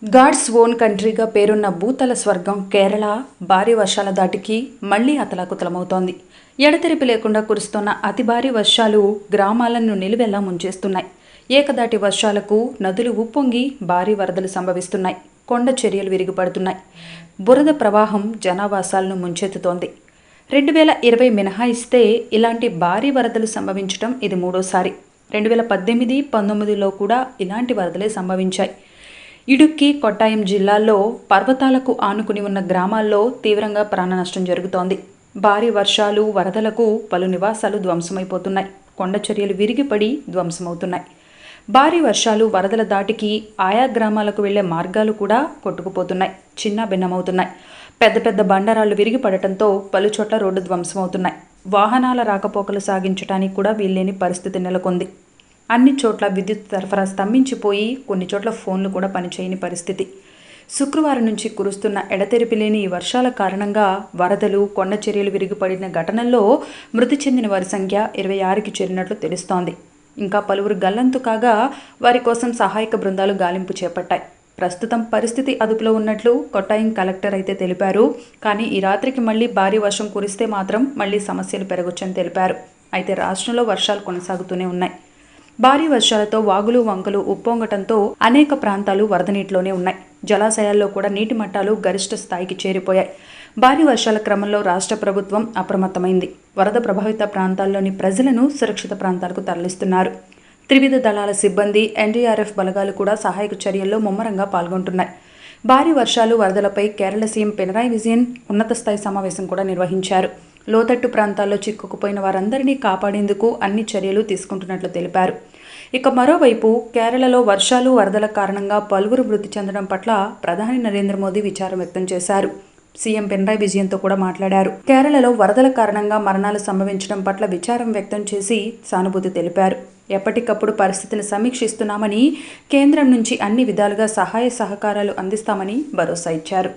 God's own కంట్రీగా పేరున్న భూతల స్వర్గం కేరళ భారీ వర్షాల దాటికి మళ్లీ అతలాకుతలమవుతోంది. ఎడతెరిపి లేకుండా కురుస్తున్న అతి భారీ వర్షాలు గ్రామాలను నిలువెల్లా ముంచేస్తున్నాయి. ఏకదాటి వర్షాలకు నదులు ఉప్పొంగి భారీ వరదలు సంభవిస్తున్నాయి. కొండ చర్యలు విరిగిపడుతున్నాయి. బురద ప్రవాహం జనావాసాలను ముంచెత్తుతోంది. 2020 మినహాయిస్తే ఇలాంటి భారీ వరదలు సంభవించడం ఇది మూడోసారి. 2018, 19లో కూడా ఇలాంటి వరదలే సంభవించాయి. ఇడుక్కి, కొట్టాయం జిల్లాల్లో పర్వతాలకు ఆనుకుని ఉన్న గ్రామాల్లో తీవ్రంగా ప్రాణ నష్టం జరుగుతోంది. భారీ వర్షాలు, వరదలకు పలు నివాసాలు ధ్వంసమైపోతున్నాయి. కొండ చర్యలు విరిగిపడి ధ్వంసమవుతున్నాయి. భారీ వర్షాలు, వరదల దాటికి ఆయా గ్రామాలకు వెళ్లే మార్గాలు కూడా కొట్టుకుపోతున్నాయి, చిన్న భిన్నమవుతున్నాయి. పెద్ద పెద్ద బండరాళ్లు విరిగిపడటంతో పలుచోట్ల రోడ్డు ధ్వంసమవుతున్నాయి. వాహనాల రాకపోకలు సాగించడానికి కూడా వీల్లేని పరిస్థితి నెలకొంది. అన్ని చోట్ల విద్యుత్ సరఫరా స్తంభించిపోయి కొన్ని చోట్ల ఫోన్లు కూడా పనిచేయని పరిస్థితి. శుక్రవారం నుంచి కురుస్తున్న ఎడతెరిపి లేని ఈ వర్షాల కారణంగా వరదలు, కొండ చర్యలు విరిగిపడిన ఘటనల్లో మృతి చెందిన వారి సంఖ్య 26కి చేరినట్లు తెలుస్తోంది. ఇంకా పలువురు గల్లంతు కాగా వారి కోసం సహాయక బృందాలు గాలింపు చేపట్టాయి. ప్రస్తుతం పరిస్థితి అదుపులో ఉన్నట్లు కొట్టాయం కలెక్టర్ అయితే తెలిపారు. కానీ ఈ రాత్రికి మళ్లీ భారీ వర్షం కురిస్తే మాత్రం మళ్లీ సమస్యలు పెరగొచ్చని తెలిపారు. అయితే రాష్ట్రంలో వర్షాలు కొనసాగుతూనే ఉన్నాయి. భారీ వర్షాలతో వాగులు, వంకలు ఉప్పొంగటంతో అనేక ప్రాంతాలు వరద నీటిలోనే ఉన్నాయి. జలాశయాల్లో కూడా నీటి మట్టాలు గరిష్ట స్థాయికి చేరిపోయాయి. భారీ వర్షాల క్రమంలో రాష్ట్ర ప్రభుత్వం అప్రమత్తమైంది. వరద ప్రభావిత ప్రాంతాల్లోని ప్రజలను సురక్షిత ప్రాంతాలకు తరలిస్తున్నారు. త్రివిధ దళాల సిబ్బంది, ఎన్డీఆర్ఎఫ్ బలగాలు కూడా సహాయక చర్యల్లో ముమ్మరంగా పాల్గొంటున్నాయి. భారీ వర్షాలు, వరదలపై కేరళ సీఎం పినరాయి విజయన్ ఉన్నత స్థాయి సమావేశం కూడా నిర్వహించారు. లోతట్టు ప్రాంతాల్లో చిక్కుకుపోయిన వారందరినీ కాపాడేందుకు అన్ని చర్యలు తీసుకుంటున్నట్లు తెలిపారు. ఇక మరోవైపు కేరళలో వర్షాలు, వరదల కారణంగా పలువురు మృతి చెందడం పట్ల ప్రధాని నరేంద్ర మోదీ విచారం వ్యక్తం చేశారు. సీఎం పినరాయి విజయన్తో కూడా మాట్లాడారు. కేరళలో వరదల కారణంగా మరణాలు సంభవించడం పట్ల విచారం వ్యక్తం చేసి సానుభూతి తెలిపారు. ఎప్పటికప్పుడు పరిస్థితిని సమీక్షిస్తున్నామని, కేంద్రం నుంచి అన్ని విధాలుగా సహాయ సహకారాలు అందిస్తామని భరోసా ఇచ్చారు.